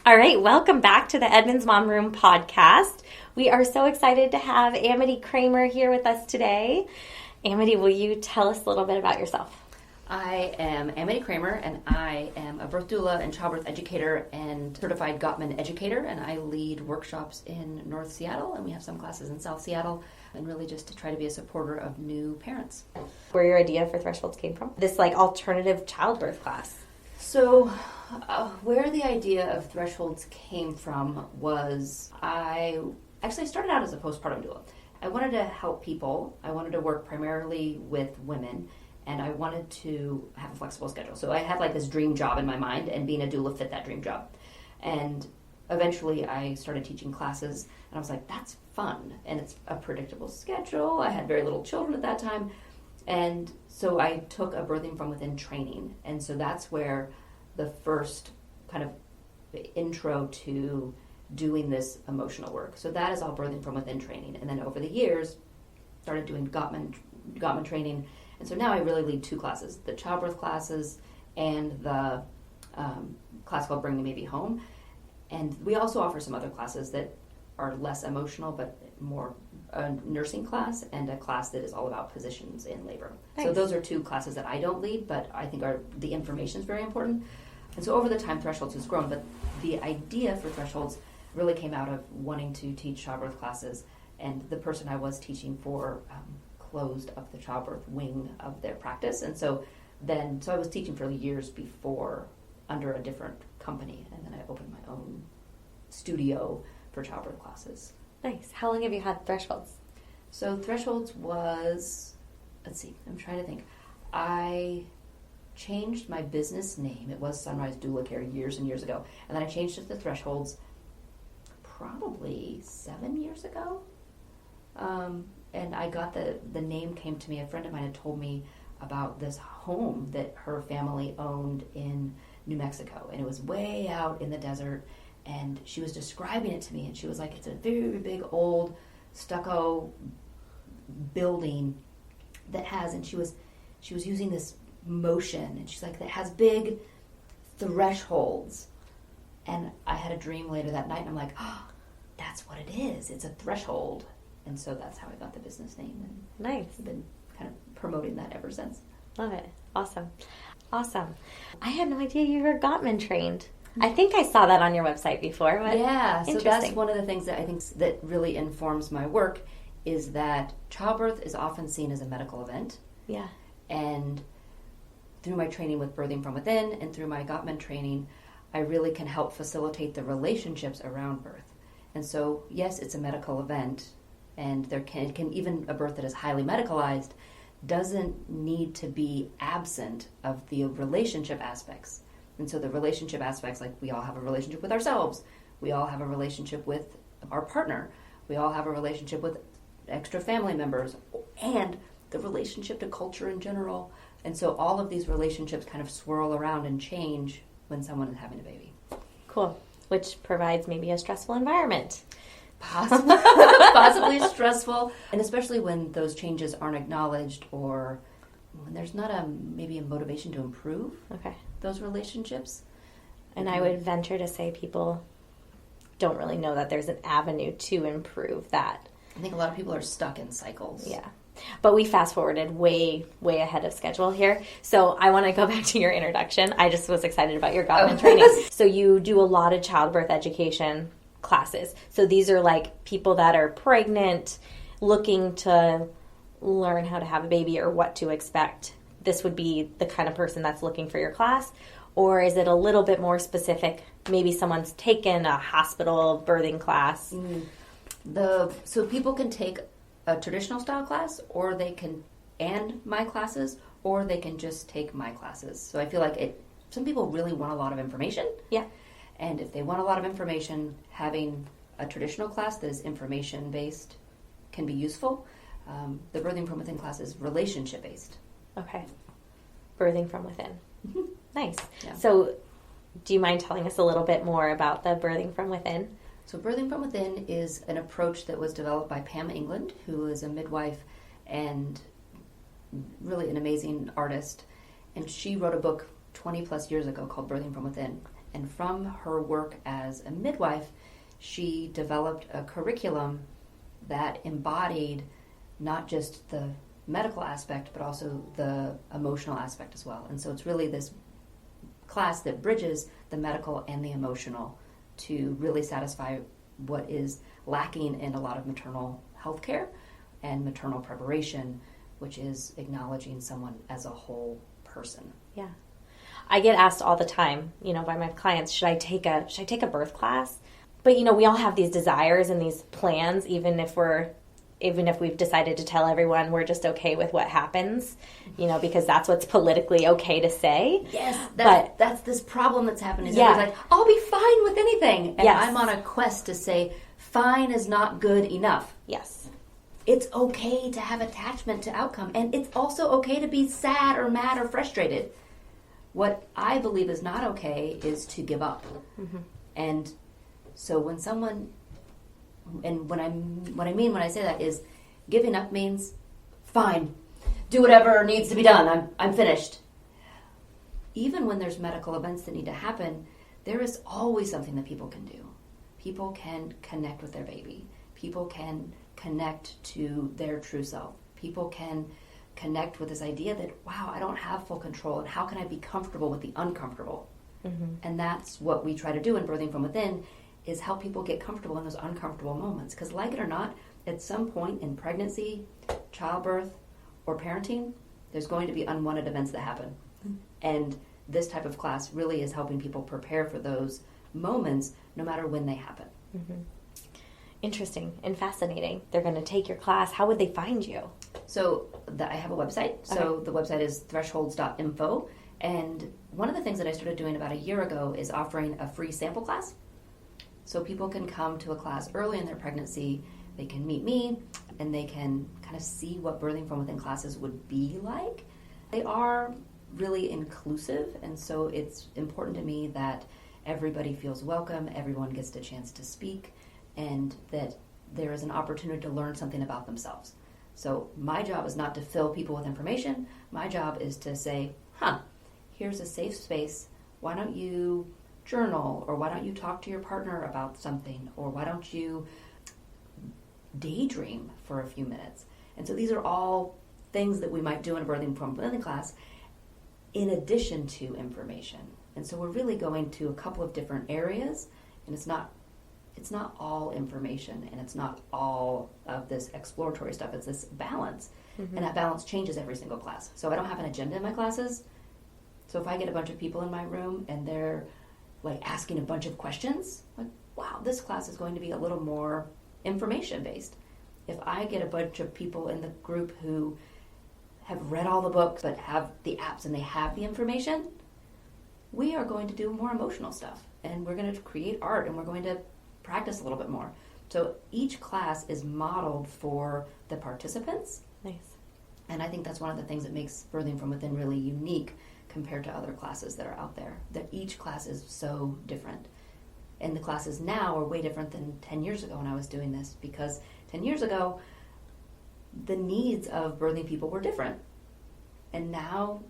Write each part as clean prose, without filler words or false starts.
All right, welcome back to the Edmonds Mom Room podcast. We are so excited to have Amity Kramer here with us today. Amity, will you tell us a little bit about yourself? I am Amity Kramer, and I am a birth doula and childbirth educator and certified Gottman educator, and I lead workshops in North Seattle, and we have some classes in South Seattle, and really just to try to be a supporter of new parents. Where your idea for Thresholds came from? This alternative childbirth class. So where the idea of Thresholds came from was I started out as a postpartum doula. I wanted to help people. I wanted to work primarily with women, and I wanted to have a flexible schedule. So I had this dream job in my mind, and being a doula fit that dream job. And eventually I started teaching classes, and I was like, that's fun, and it's a predictable schedule. I had very little children at that time. And so I took a birthing from within training, and so that's where the first kind of intro to doing this emotional work. So that is all birthing from within training. And then over the years, started doing Gottman training. And so now I really lead two classes, the childbirth classes and the class called Bring the Baby Home. And we also offer some other classes that are less emotional, but more a nursing class and a class that is all about positions in labor. Nice. So those are two classes that I don't lead, but I think the information is very important. And so over the time, Thresholds has grown, but the idea for Thresholds really came out of wanting to teach childbirth classes, and the person I was teaching for closed up the childbirth wing of their practice. And so I was teaching for years before under a different company, and then I opened my own studio for childbirth classes. Nice. How long have you had Thresholds? So Thresholds was, I'm trying to think. I changed my business name. It was Sunrise Doula Care years and years ago. And then I changed it to Thresholds probably 7 years ago. And I got the name came to me. A friend of mine had told me about this home that her family owned in New Mexico. And it was way out in the desert. And she was describing it to me, and she was like, it's a very big old stucco building that has, and she was using this motion, and she's like, that has big thresholds. And I had a dream later that night, and I'm like, oh, that's what it is. It's a threshold. And so that's how I got the business name. And nice. I've been kind of promoting that ever since. Love it. Awesome. I had no idea you were Gottman trained. I think I saw that on your website before. But yeah, so that's one of the things that I think that really informs my work is that childbirth is often seen as a medical event. Yeah. And through my training with Birthing from Within and through my Gottman training, I really can help facilitate the relationships around birth. And so, yes, it's a medical event, and there can even a birth that is highly medicalized doesn't need to be absent of the relationship aspects. And so the relationship aspects, like we all have a relationship with ourselves, we all have a relationship with our partner, we all have a relationship with extra family members, and the relationship to culture in general. And so all of these relationships kind of swirl around and change when someone is having a baby. Cool. Which provides maybe a stressful environment. Possibly stressful, and especially when those changes aren't acknowledged or when there's not maybe a motivation to improve those relationships. And I would venture to say people don't really know that there's an avenue to improve that. I think a lot of people are stuck in cycles. Yeah. But we fast forwarded way ahead of schedule here. So I want to go back to your introduction. I just was excited about your Gottman training. So you do a lot of childbirth education classes. So these are people that are pregnant, looking to learn how to have a baby or what to expect. This would be the kind of person that's looking for your class? Or is it a little bit more specific? Maybe someone's taken a hospital birthing class. So people can take a traditional style class, or they can, and my classes, or they can just take my classes. So I feel like some people really want a lot of information. Yeah. And if they want a lot of information, having a traditional class that is information-based can be useful. The Birthing from Within class is relationship-based. Okay. Birthing from Within. Mm-hmm. Nice. Yeah. So do you mind telling us a little bit more about the Birthing from Within? So Birthing from Within is an approach that was developed by Pam England, who is a midwife and really an amazing artist. And she wrote a book 20 plus years ago called Birthing from Within. And from her work as a midwife, she developed a curriculum that embodied not just the medical aspect, but also the emotional aspect as well. And so it's really this class that bridges the medical and the emotional to really satisfy what is lacking in a lot of maternal health care and maternal preparation, which is acknowledging someone as a whole person. Yeah. I get asked all the time, by my clients, should I take a birth class? But, we all have these desires and these plans, even if we've decided to tell everyone we're just okay with what happens, because that's what's politically okay to say. Yes, that's this problem that's happening. Yeah. Everybody's like, I'll be fine with anything. And yes. I'm on a quest to say, fine is not good enough. Yes. It's okay to have attachment to outcome. And it's also okay to be sad or mad or frustrated. What I believe is not okay is to give up. Mm-hmm. And so when someone... And what I mean when I say that is giving up means, fine, do whatever needs to be done. I'm finished. Even when there's medical events that need to happen, there is always something that people can do. People can connect with their baby. People can connect to their true self. People can connect with this idea that, wow, I don't have full control, and how can I be comfortable with the uncomfortable? Mm-hmm. And that's what we try to do in Birthing from Within, is help people get comfortable in those uncomfortable moments. Because like it or not, at some point in pregnancy, childbirth, or parenting, there's going to be unwanted events that happen. Mm-hmm. And this type of class really is helping people prepare for those moments, no matter when they happen. Mm-hmm. Interesting and fascinating. They're going to take your class. How would they find you? So I have a website. So the website is thresholds.info. And one of the things that I started doing about a year ago is offering a free sample class. So people can come to a class early in their pregnancy, they can meet me, and they can kind of see what Birthing from Within classes would be like. They are really inclusive, and so it's important to me that everybody feels welcome, everyone gets a chance to speak, and that there is an opportunity to learn something about themselves. So my job is not to fill people with information. My job is to say, here's a safe space. Why don't you journal, or why don't you talk to your partner about something, or why don't you daydream for a few minutes? And so these are all things that we might do in a Birthing from Within class in addition to information. And so we're really going to a couple of different areas, and it's not all information, and it's not all of this exploratory stuff. It's this balance, mm-hmm. and that balance changes every single class. So I don't have an agenda in my classes. So if I get a bunch of people in my room and they're like asking a bunch of questions, like, wow, this class is going to be a little more information based. If I get a bunch of people in the group who have read all the books but have the apps and they have the information, we are going to do more emotional stuff, and we're going to create art, and we're going to practice a little bit more. So each class is modeled for the participants. Nice. And I think that's one of the things that makes Birthing from Within really unique compared to other classes that are out there, that each class is so different. And the classes now are way different than 10 years ago when I was doing this, because 10 years ago, the needs of birthing people were different. And now,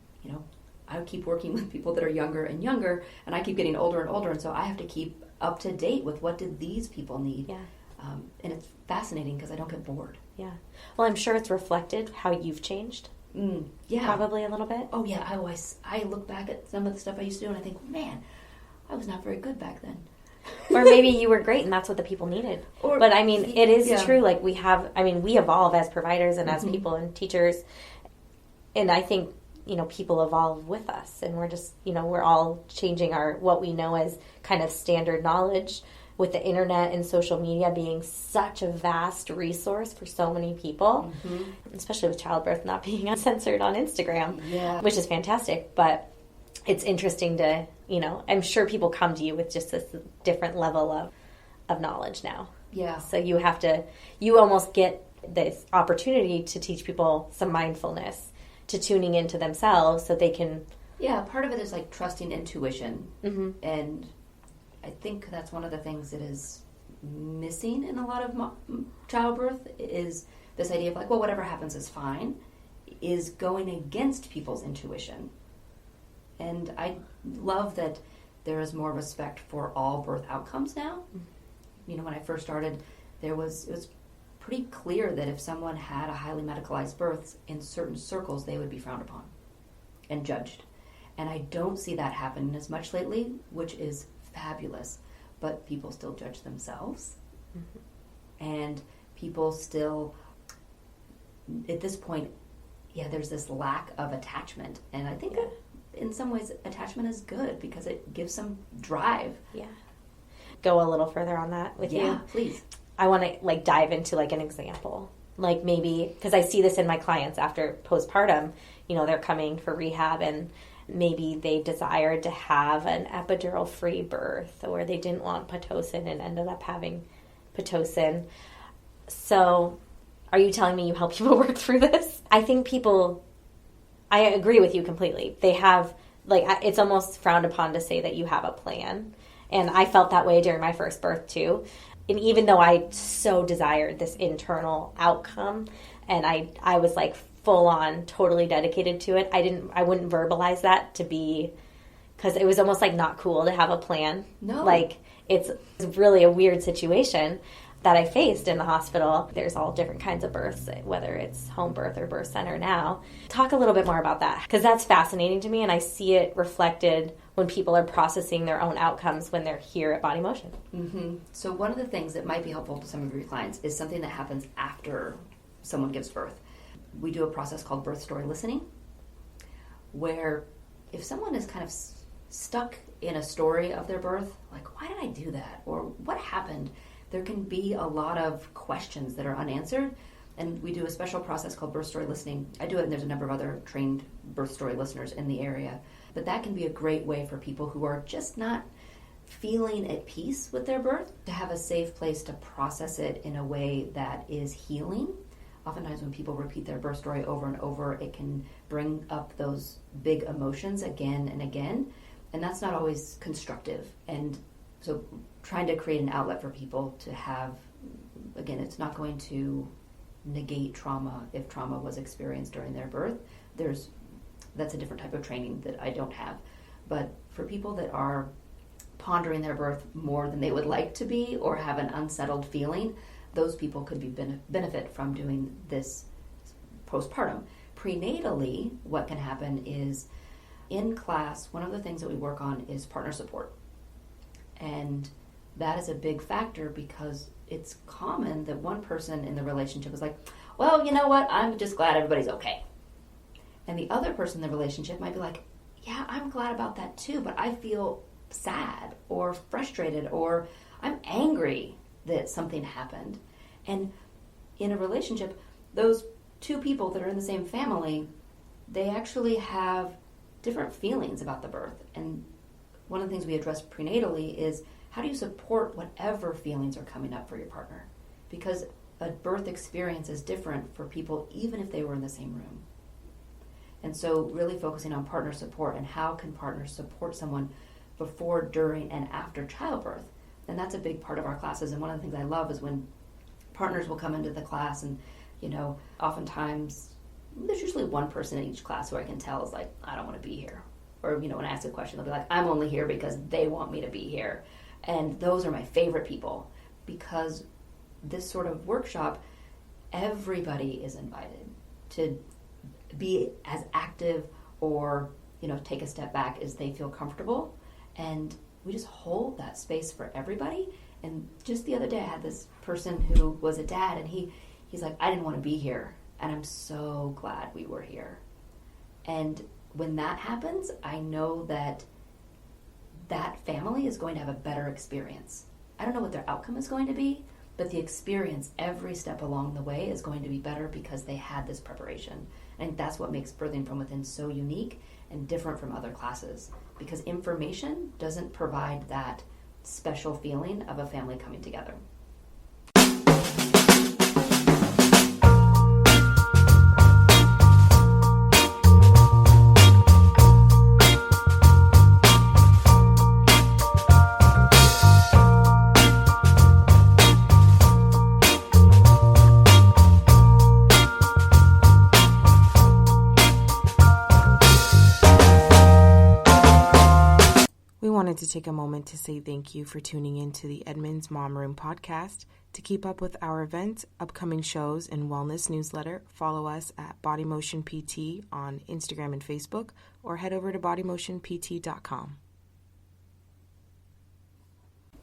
I keep working with people that are younger and younger, and I keep getting older and older, and so I have to keep up to date with what did these people need. Yeah. And it's fascinating because I don't get bored. Yeah. Well, I'm sure it's reflected how you've changed. Yeah. Probably a little bit. Oh, yeah. I look back at some of the stuff I used to do, and I think, man, I was not very good back then. Or maybe you were great and that's what the people needed. But I mean, it is true. Like we evolve as providers and as mm-hmm. people and teachers. And I think, people evolve with us, and we're just, we're all changing what we know as kind of standard knowledge, with the internet and social media being such a vast resource for so many people, mm-hmm. especially with childbirth not being uncensored on Instagram, which is fantastic. But it's interesting to, I'm sure people come to you with just this different level of knowledge now. Yeah. So you almost get this opportunity to teach people some mindfulness, to tuning into themselves so they can... Yeah, part of it is like trusting intuition. Mm-hmm. And I think that's one of the things that is missing in a lot of childbirth, is this idea of like, well, whatever happens is fine, is going against people's intuition. And I love that there is more respect for all birth outcomes now. When I first started, it was pretty clear that if someone had a highly medicalized birth, in certain circles, they would be frowned upon and judged. And I don't see that happen as much lately, which is fabulous. But people still judge themselves. And people still, at this point, there's this lack of attachment. And I think that in some ways attachment is good because it gives some drive. Yeah. Go a little further on that with you. Yeah, please. I want to dive into an example. Maybe, because I see this in my clients after postpartum, they're coming for rehab and maybe they desired to have an epidural-free birth, or they didn't want Pitocin and ended up having Pitocin. So are you telling me you help people work through this? I think I agree with you completely. They have, it's almost frowned upon to say that you have a plan. And I felt that way during my first birth too. And even though I so desired this internal outcome, and I was full on, totally dedicated to it, I wouldn't verbalize that because it was almost not cool to have a plan. No. It's really a weird situation that I faced in the hospital. There's all different kinds of births, whether it's home birth or birth center now. Talk a little bit more about that, because that's fascinating to me, and I see it reflected when people are processing their own outcomes when they're here at Body Motion. Mm-hmm. So one of the things that might be helpful to some of your clients is something that happens after someone gives birth. We do a process called birth story listening, where if someone is kind of stuck in a story of their birth, why did I do that? Or what happened? There can be a lot of questions that are unanswered, and we do a special process called birth story listening. I do it, and there's a number of other trained birth story listeners in the area. But that can be a great way for people who are just not feeling at peace with their birth to have a safe place to process it in a way that is healing. Oftentimes when people repeat their birth story over and over, it can bring up those big emotions again and again, and that's not always constructive. And so trying to create an outlet for people to have, again, it's not going to negate trauma if trauma was experienced during their birth. That's a different type of training that I don't have. But for people that are pondering their birth more than they would like to be or have an unsettled feeling, those people could be benefit from doing this postpartum. Prenatally, what can happen is in class, one of the things that we work on is partner support. And that is a big factor because it's common that one person in the relationship is well, you know what? I'm just glad everybody's okay. And the other person in the relationship might be yeah, I'm glad about that too, but I feel sad or frustrated or I'm angry that something happened. And in a relationship, those two people that are in the same family, they actually have different feelings about the birth. And one of the things we address prenatally is how do you support whatever feelings are coming up for your partner? Because a birth experience is different for people even if they were in the same room. And so really focusing on partner support and how can partners support someone before, during, and after childbirth. And that's a big part of our classes. And one of the things I love is when partners will come into the class and, oftentimes there's usually one person in each class who I can tell is I don't want to be here. Or, when I ask a question, they'll be I'm only here because they want me to be here. And those are my favorite people because this sort of workshop, everybody is invited to be as active or, take a step back as they feel comfortable. And we just hold that space for everybody. And just the other day I had this person who was a dad and he's I didn't want to be here. And I'm so glad we were here. And when that happens, I know that that family is going to have a better experience. I don't know what their outcome is going to be, but the experience every step along the way is going to be better because they had this preparation. I think that's what makes Birthing from Within so unique and different from other classes, because information doesn't provide that special feeling of a family coming together. wanted to take a moment to say thank you for tuning in to the Edmonds Mom Room podcast. To keep up with our events, upcoming shows, and wellness newsletter, follow us at Body Motion PT on Instagram and Facebook, or head over to bodymotionpt.com.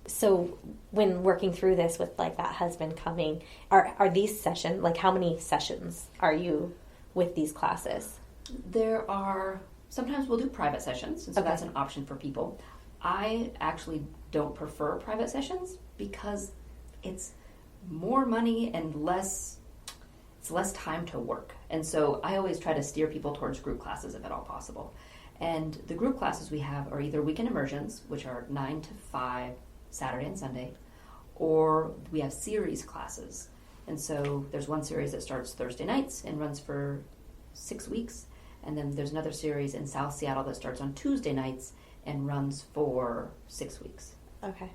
So when working through this with like that husband coming, are these sessions, like how many sessions are you with these classes? There are, sometimes we'll do private sessions, and so Okay. that's an option for people. I actually don't prefer private sessions because it's more money and less time to work. And so I always try to steer people towards group classes if at all possible. And the group classes we have are either weekend immersions, which are 9 to 5, Saturday and Sunday, or we have series classes. And so there's one series that starts Thursday nights and runs for 6 weeks. And then there's another series in South Seattle that starts on Tuesday nights and runs for 6 weeks. Okay,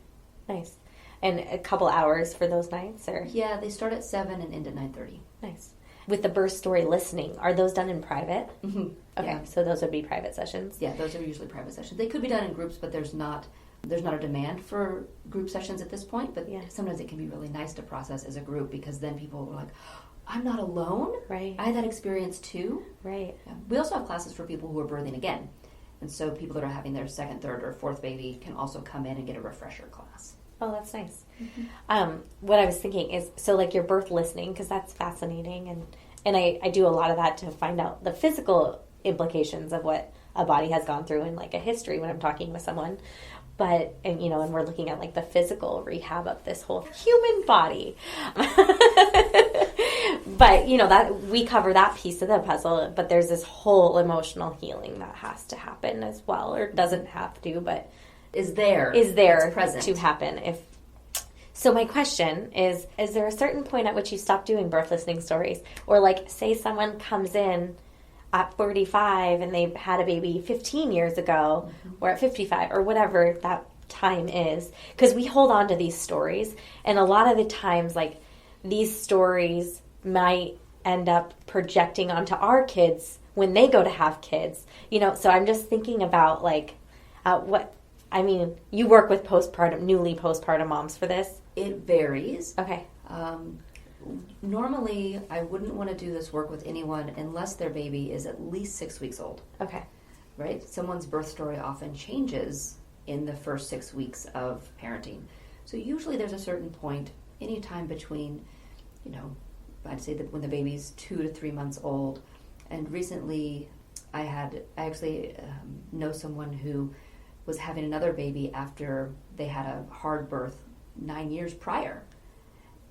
nice. And a couple hours for those nights, or? Yeah, they start at 7 and end at 9:30. Nice. With the birth story listening, are those done in private? Mm-hmm. Okay, Yeah. so those would be private sessions? Yeah, those are usually private sessions. They could be done in groups, but there's not a demand for group sessions at this point. But Yeah. sometimes it can be really nice to process as a group because then people are like, I'm not alone. Right. I had that experience too. Right. Yeah. We also have classes for people who are birthing again. And so people that are having their second, third, or fourth baby can also come in and get a refresher class. Oh, that's nice. What I was thinking is, so like your birth listening, because that's fascinating, and I do a lot of that to find out the physical implications of what a body has gone through in like a history when I'm talking with someone. But, and we're looking at like the physical rehab of this whole human body. But, that we cover that piece of the puzzle, but there's this whole emotional healing that has to happen as well, or doesn't have to, but Is there it's present to happen. So my question is there a certain point at which you stop doing birth listening stories? Or like, say someone comes in at 45 and they've had a baby 15 years ago, or at 55, or whatever that time is. Because we hold on to these stories, and a lot of the times, like, these stories might end up projecting onto our kids when they go to have kids. So I'm just thinking about, like, you work with newly postpartum moms for this? It varies. Okay. Normally, I wouldn't want to do this work with anyone unless their baby is at least 6 weeks old. Okay. Right? Someone's birth story often changes in the first 6 weeks of parenting. So usually there's a certain point, anytime between, I'd say that when the baby's 2 to 3 months old. And recently, I actually know someone who was having another baby after they had a hard birth 9 years prior.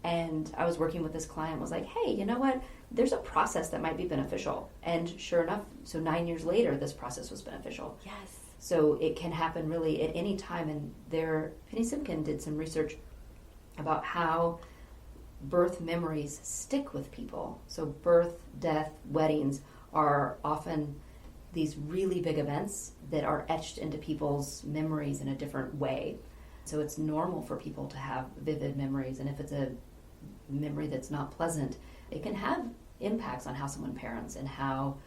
And I was working with this client, was like, hey, you know what? There's a process that might be beneficial. And sure enough, so 9 years later, this process was beneficial. Yes. So it can happen really at any time. And Penny Simkin did some research about how birth memories stick with people. So birth, death, weddings are often these really big events that are etched into people's memories in a different way. So it's normal for people to have vivid memories, and if it's a memory that's not pleasant, it can have impacts on how someone parents and how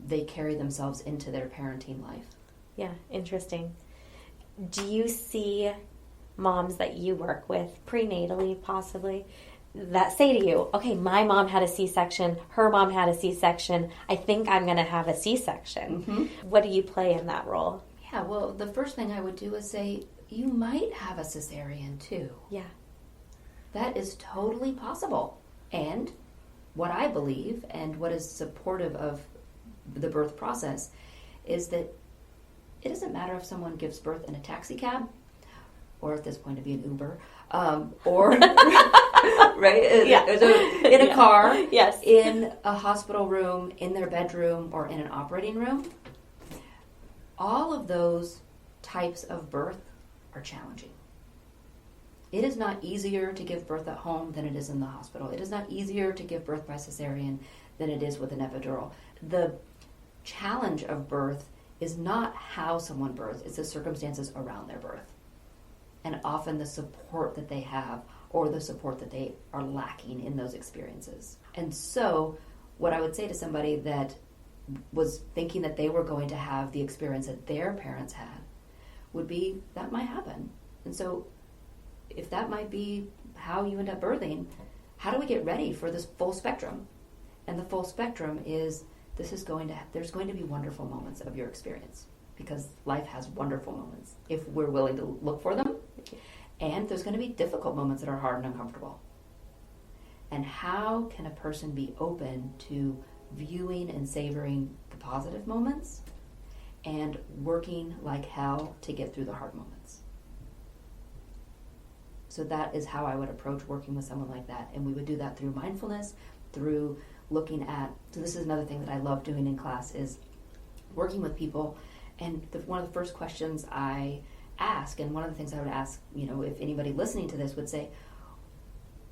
they carry themselves into their parenting life. Yeah, interesting. Do you see moms that you work with prenatally, possibly, that say to you, okay, my mom had a C-section, her mom had a C-section, I think I'm going to have a C-section. Mm-hmm. What do you play in that role? Yeah, well, the first thing I would do is say, you might have a cesarean too. Yeah. That is totally possible. And what I believe, and what is supportive of the birth process, is that it doesn't matter if someone gives birth in a taxi cab, or at this point it'd be an Uber, or right, yeah. in a car, yes, in a hospital room, in their bedroom, or in an operating room. All of those types of birth are challenging. It is not easier to give birth at home than it is in the hospital. It is not easier to give birth by cesarean than it is with an epidural. The challenge of birth is not how someone births, it's the circumstances around their birth. And often the support that they have, or the support that they are lacking in those experiences. And so, what I would say to somebody that was thinking that they were going to have the experience that their parents had would be that might happen. And so if that might be how you end up birthing, how do we get ready for this full spectrum? And the full spectrum is there's going to be wonderful moments of your experience, because life has wonderful moments if we're willing to look for them. And there's going to be difficult moments that are hard and uncomfortable. And how can a person be open to viewing and savoring the positive moments and working like hell to get through the hard moments? So that is how I would approach working with someone like that. And we would do that through mindfulness, through looking at, so this is another thing that I love doing in class, is working with people. And one of the first questions I ask, and one of the things I would ask, if anybody listening to this would say,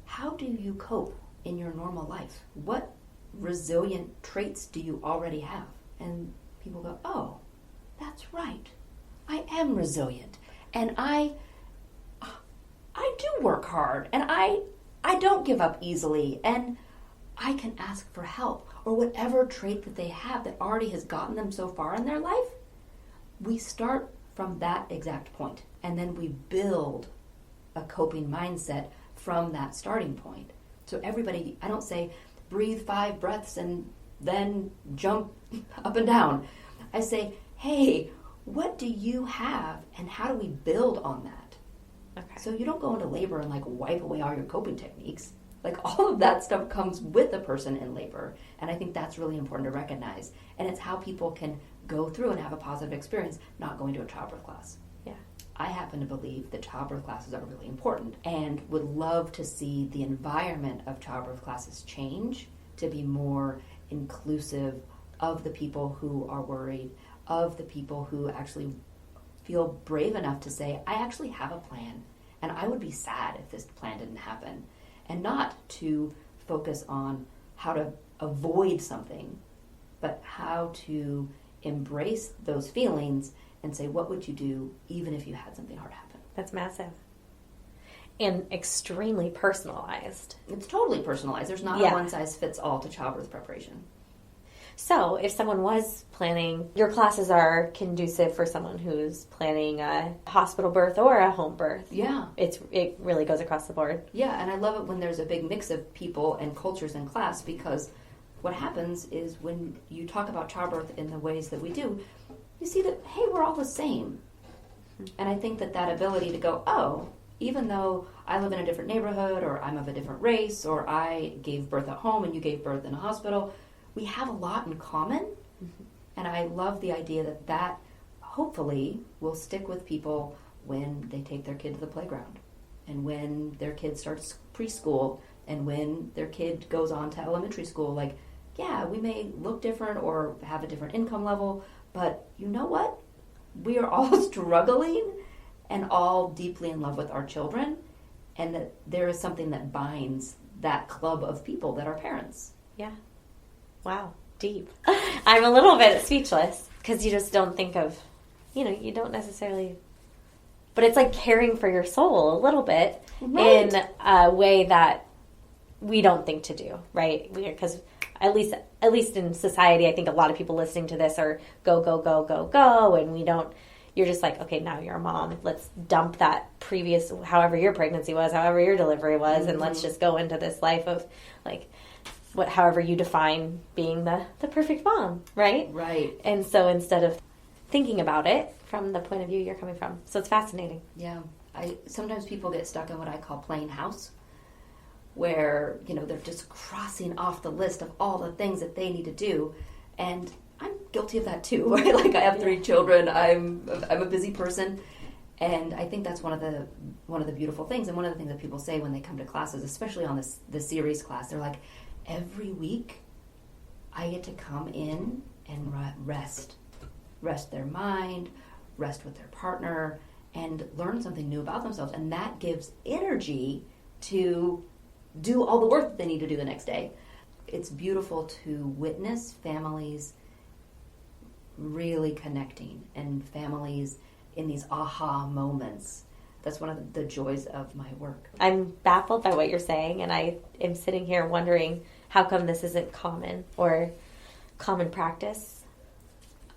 how do you cope in your normal life? What resilient traits do you already have? And people go, oh, that's right. I am resilient. And I do work hard. And I don't give up easily. And I can ask for help. Or whatever trait that they have that already has gotten them so far in their life. We start from that exact point. And then we build a coping mindset from that starting point. So everybody, I don't say breathe 5 breaths and then jump up and down. I say, hey, what do you have and how do we build on that? Okay. So you don't go into labor and wipe away all your coping techniques. All of that stuff comes with a person in labor. And I think that's really important to recognize. And it's how people can go through and have a positive experience not going to a childbirth class. Yeah. I happen to believe that childbirth classes are really important and would love to see the environment of childbirth classes change to be more inclusive of the people who are worried, of the people who actually feel brave enough to say, I actually have a plan, and I would be sad if this plan didn't happen. And not to focus on how to avoid something, but how to embrace those feelings and say, what would you do even if you had something hard happen? That's massive. And extremely personalized. It's totally personalized. There's not a one-size-fits-all to childbirth preparation. So if someone was planning, your classes are conducive for someone who's planning a hospital birth or a home birth. Yeah. It really goes across the board. Yeah, and I love it when there's a big mix of people and cultures in class, because what happens is when you talk about childbirth in the ways that we do, you see that, hey, we're all the same. And I think that ability to go, oh, even though I live in a different neighborhood, or I'm of a different race, or I gave birth at home and you gave birth in a hospital, we have a lot in common. Mm-hmm. And I love the idea that hopefully will stick with people when they take their kid to the playground, and when their kid starts preschool, and when their kid goes on to elementary school. Yeah, we may look different or have a different income level, but you know what? We are all struggling and all deeply in love with our children, and that there is something that binds that club of people that are parents. Yeah. Wow. Deep. I'm a little bit speechless, because you just don't think of, you don't necessarily, but it's like caring for your soul a little bit, right, in a way that we don't think to do, right? Because at least in society, I think a lot of people listening to this are go, go, go, go, go, and we don't, you're just like, okay, now you're a mom. Let's dump that previous, however your pregnancy was, however your delivery was, mm-hmm, and let's just go into this life of however you define being the perfect mom, right? Right. And so instead of thinking about it from the point of view you're coming from. So it's fascinating. Yeah. Sometimes people get stuck in what I call playing house, where, they're just crossing off the list of all the things that they need to do. And I'm guilty of that too. Right? I have 3 children. I'm a busy person. And I think that's one of the beautiful things, and one of the things that people say when they come to classes, especially on the series class, they're like, every week I get to come in and rest their mind, rest with their partner, and learn something new about themselves. And that gives energy to do all the work that they need to do the next day. It's beautiful to witness families really connecting, and families in these aha moments. That's one of the joys of my work. I'm baffled by what you're saying, and I am sitting here wondering how come this isn't common or common practice.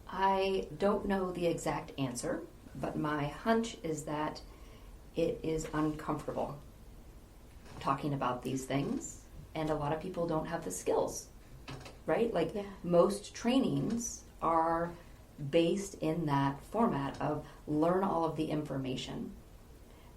I don't know the exact answer. but my hunch is that it is uncomfortable talking about these things, and a lot of people don't have the skills, right? Like most trainings are based in that format of learn all of the information.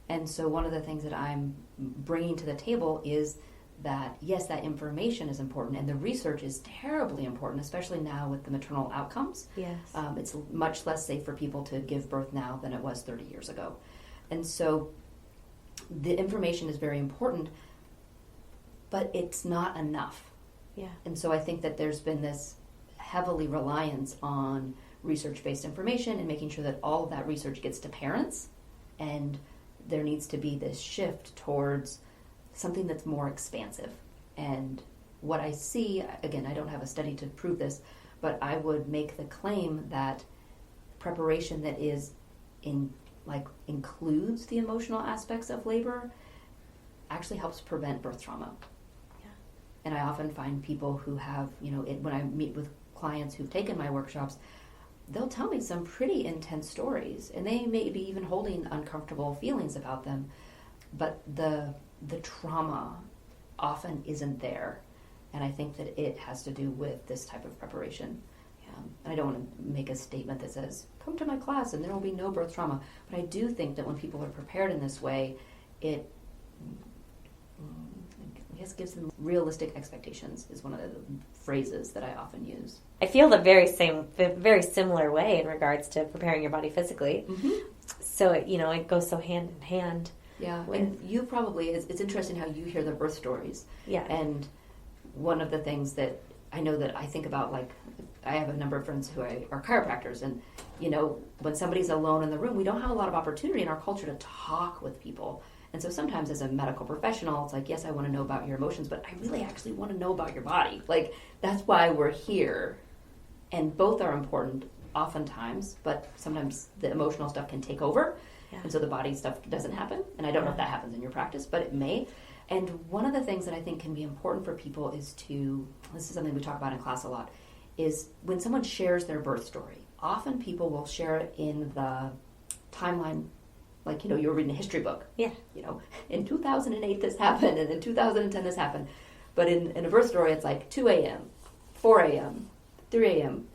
And so one of the things that I'm bringing to the table is that, yes, that information is important, and the research is terribly important, especially now with the maternal outcomes. Yes. It's much less safe for people to give birth now than it was 30 years ago. And so the information is very important, but it's not enough. Yeah. And so I think that there's been this heavily reliance on research-based information and making sure that all of that research gets to parents, and there needs to be this shift towards something that's more expansive. And what I see, again, I don't have a study to prove this, but I would make the claim that preparation that is includes the emotional aspects of labor actually helps prevent birth trauma. Yeah. And I often find people who have, when I meet with clients who've taken my workshops, they'll tell me some pretty intense stories, and they may be even holding uncomfortable feelings about them, but the trauma often isn't there. And I think that it has to do with this type of preparation. And I don't want to make a statement that says, come to my class and there will be no birth trauma. But I do think that when people are prepared in this way, it, I guess, gives them realistic expectations, is one of the phrases that I often use. I feel the very similar way in regards to preparing your body physically. Mm-hmm. So, it goes so hand in hand. Yeah, and you probably, it's interesting how you hear the birth stories. Yeah. And one of the things that I know that I think about, I have a number of friends who are chiropractors, and, when somebody's alone in the room, we don't have a lot of opportunity in our culture to talk with people. And so sometimes as a medical professional, it's like, yes, I want to know about your emotions, but I really actually want to know about your body. That's why we're here. And both are important oftentimes, but sometimes the emotional stuff can take over. Yeah. And so the body stuff doesn't happen. And I don't know if that happens in your practice, but it may. And one of the things that I think can be important for people is this is something we talk about in class a lot, is when someone shares their birth story, often people will share it in the timeline, you were reading a history book. Yeah. In 2008 this happened, and in 2010 this happened. But in a birth story, it's 2 a.m., 4 a.m., 3 a.m.,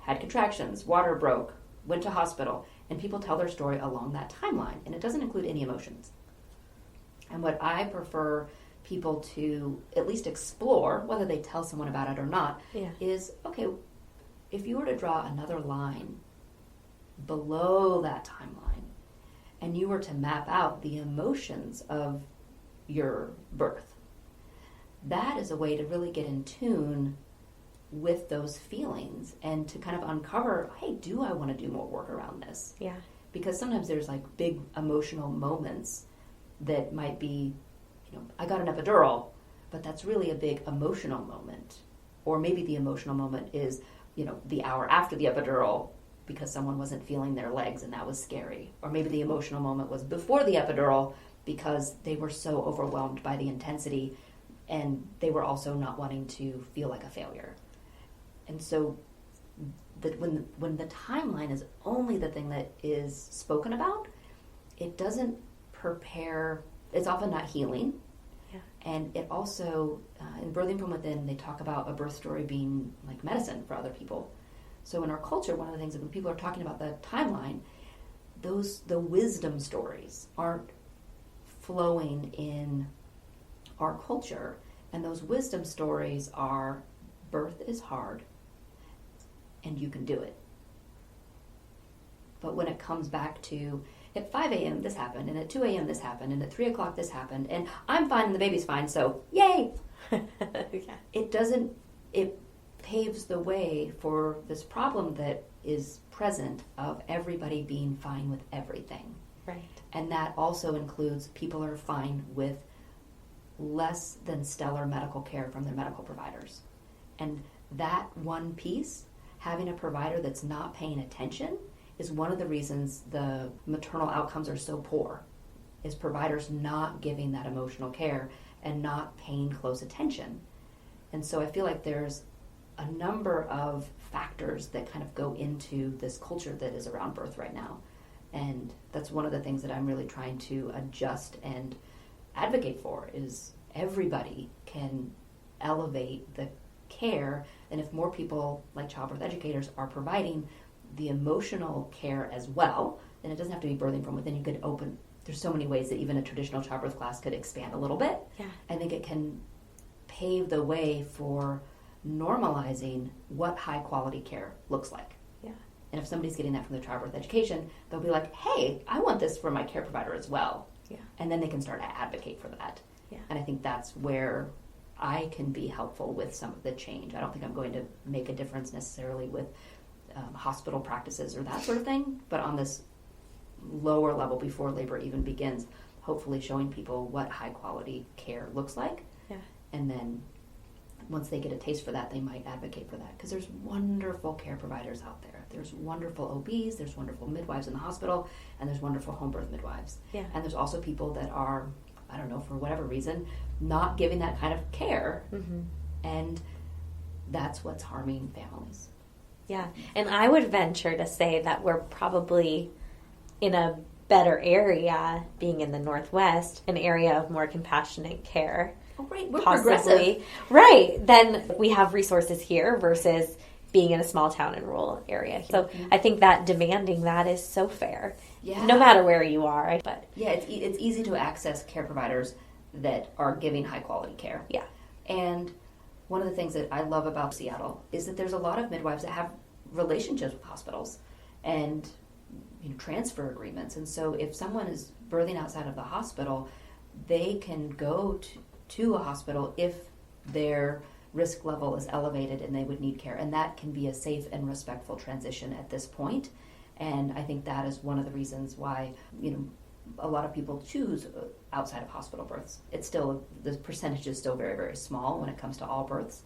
had contractions, water broke, went to hospital, and people tell their story along that timeline, and it doesn't include any emotions. And what I prefer people to at least explore, whether they tell someone about it or not, is, okay, if you were to draw another line below that timeline, and you were to map out the emotions of your birth, that is a way to really get in tune with those feelings and to kind of uncover, hey, do I want to do more work around this? Yeah. Because sometimes there's big emotional moments that might be, I got an epidural, but that's really a big emotional moment. Or maybe the emotional moment is, the hour after the epidural because someone wasn't feeling their legs and that was scary. Or maybe the emotional moment was before the epidural because they were so overwhelmed by the intensity and they were also not wanting to feel like a failure. And so when the timeline is only the thing that is spoken about, it doesn't prepare, it's often not healing. Yeah. And it also, in Birthing from Within, they talk about a birth story being like medicine for other people. So in our culture, one of the things that when people are talking about the timeline, the wisdom stories aren't flowing in our culture. And those wisdom stories are, birth is hard, and you can do it. But when it comes back to, at 5 a.m. this happened, and at 2 a.m. this happened, and at 3 o'clock this happened, and I'm fine and the baby's fine, so yay! Yeah. It paves the way for this problem that is present of everybody being fine with everything. Right. And that also includes people are fine with less than stellar medical care from their medical providers. And that one piece, having a provider that's not paying attention, is one of the reasons the maternal outcomes are so poor, is providers not giving that emotional care and not paying close attention. And so I feel like there's a number of factors that kind of go into this culture that is around birth right now. And that's one of the things that I'm really trying to adjust and advocate for, is everybody can elevate the care. And if more people, like childbirth educators, are providing the emotional care as well, then it doesn't have to be birthing from within. You could open, there's so many ways that even a traditional childbirth class could expand a little bit. Yeah. I think it can pave the way for normalizing what high quality care looks like. Yeah. And if somebody's getting that from their childbirth education, they'll be like, hey, I want this for my care provider as well. Yeah. And then they can start to advocate for that. Yeah. And I think that's where I can be helpful with some of the change. I don't think I'm going to make a difference necessarily with hospital practices or that sort of thing, but on this lower level before labor even begins, hopefully showing people what high quality care looks like. Yeah. And then once they get a taste for that, they might advocate for that, because there's wonderful care providers out there. There's wonderful OBs, there's wonderful midwives in the hospital, and there's wonderful home birth midwives. Yeah. And there's also people that are, I don't know, for whatever reason, not giving that kind of care. Mm-hmm. And that's what's harming families. Yeah. And I would venture to say that we're probably in a better area, being in the Northwest, an area of more compassionate care. Oh, right. We're possibly. progressive. Right. Then we have resources here versus being in a small town and rural area. So I think that demanding that is so fair. Yeah. No matter where you are. But yeah, it's easy to access care providers that are giving high quality care. Yeah. And one of the things that I love about Seattle is that there's a lot of midwives that have relationships with hospitals and transfer agreements. And so if someone is birthing outside of the hospital, they can go to a hospital if their risk level is elevated and they would need care. And that can be a safe and respectful transition at this point. And I think that is one of the reasons why, a lot of people choose outside of hospital births. It's still, the percentage is still very, very small when it comes to all births.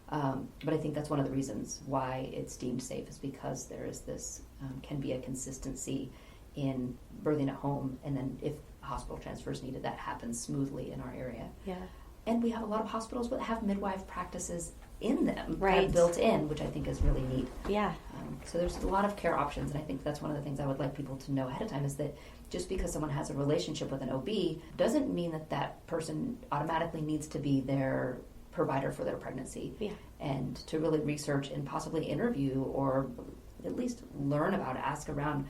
But I think that's one of the reasons why it's deemed safe, is because there is this, can be a consistency in birthing at home. And then if hospital transfer is needed, that happens smoothly in our area. yeah. And we have a lot of hospitals that have midwife practices in them, Right. kind of built in, which I think is really neat. Yeah. So there's a lot of care options, and I think that's one of the things I would like people to know ahead of time, is that just because someone has a relationship with an OB doesn't mean that that person automatically needs to be their provider for their pregnancy. Yeah. And to really research and possibly interview, or at least learn about, ask around,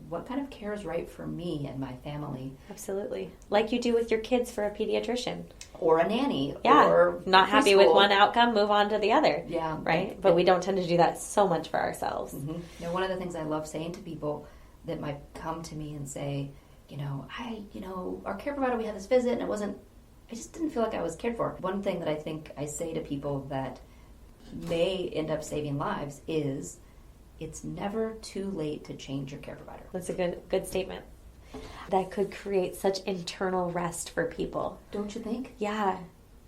what kind of care is right for me and my family. Absolutely. Like you do with your kids for a pediatrician. Or a nanny. Yeah. Or not happy with preschool. one outcome, move on to the other. Yeah. Right? But we don't tend to do that so much for ourselves. Mm-hmm. One of the things I love saying to people that might come to me and say, our care provider, we had this visit and I just didn't feel like I was cared for. One thing that I think I say to people that may end up saving lives is, it's never too late to change your care provider. That's a good statement. That could create such internal rest for people. Don't you think? Yeah.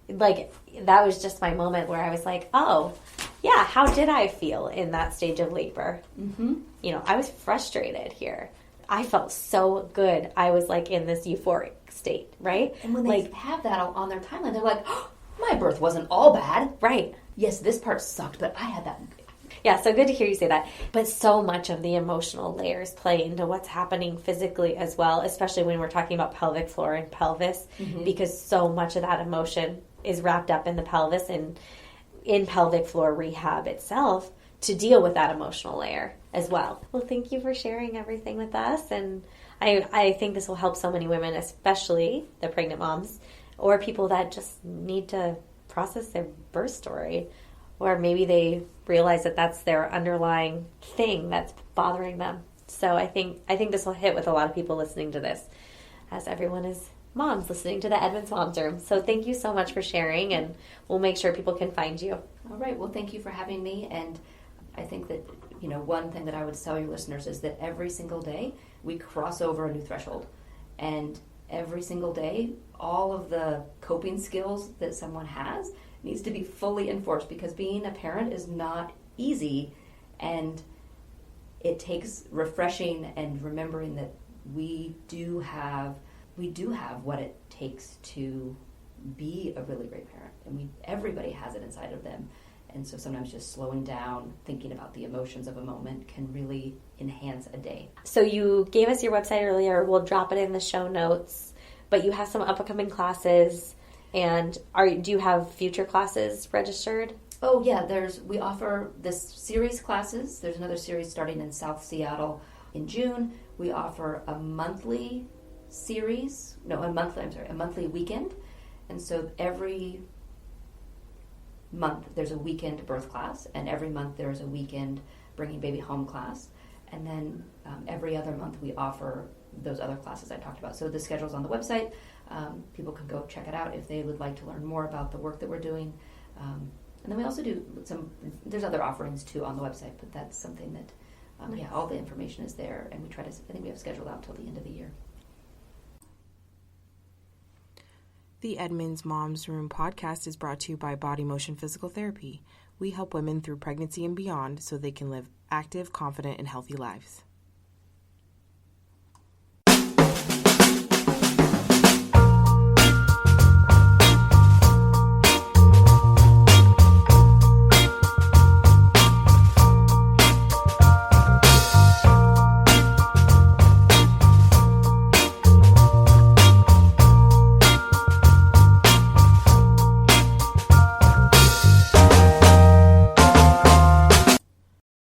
Like, that was just my moment where I was like, oh, yeah, how did I feel in that stage of labor? Mm-hmm. I was frustrated here. I felt so good. I was like in this euphoric state, right? And when they have that on their timeline, they're like, oh, my birth wasn't all bad. Right. Yes, this part sucked, but I had that. Yeah, so good to hear you say that. But so much of the emotional layers play into what's happening physically as well, especially when we're talking about pelvic floor and pelvis, because so much of that emotion is wrapped up in the pelvis and in pelvic floor rehab itself to deal with that emotional layer as well. Well, thank you for sharing everything with us. And I think this will help so many women, especially the pregnant moms or people that just need to process their birth story. Or maybe they realize that that's their underlying thing that's bothering them. So I think this will hit with a lot of people listening to this, as everyone is moms listening to the Edmonds Moms Room. So thank you so much for sharing, and we'll make sure people can find you. All right. Well, thank you for having me. And I think that, one thing that I would tell your listeners is that every single day we cross over a new threshold. And every single day, all of the coping skills that someone has needs to be fully enforced, because being a parent is not easy, and it takes refreshing and remembering that we do have what it takes to be a really great parent, and everybody has it inside of them. And so sometimes just slowing down, thinking about the emotions of a moment can really enhance a day. So you gave us your website earlier. We'll drop it in the show notes. But you have some upcoming classes. And do you have future classes registered? Oh, yeah. We offer this series classes. There's another series starting in South Seattle in June. We offer a monthly weekend. And so every month there's a weekend birth class, and every month there's a weekend bringing baby home class. And then every other month we offer those other classes I talked about. So the schedule's on the website. People can go check it out if they would like to learn more about the work that we're doing. And then we also do there's other offerings too on the website, but that's something that, all the information is there, and I think we have scheduled out till the end of the year. The Edmonds Mom's Room podcast is brought to you by Body Motion Physical Therapy. We help women through pregnancy and beyond so they can live active, confident, and healthy lives.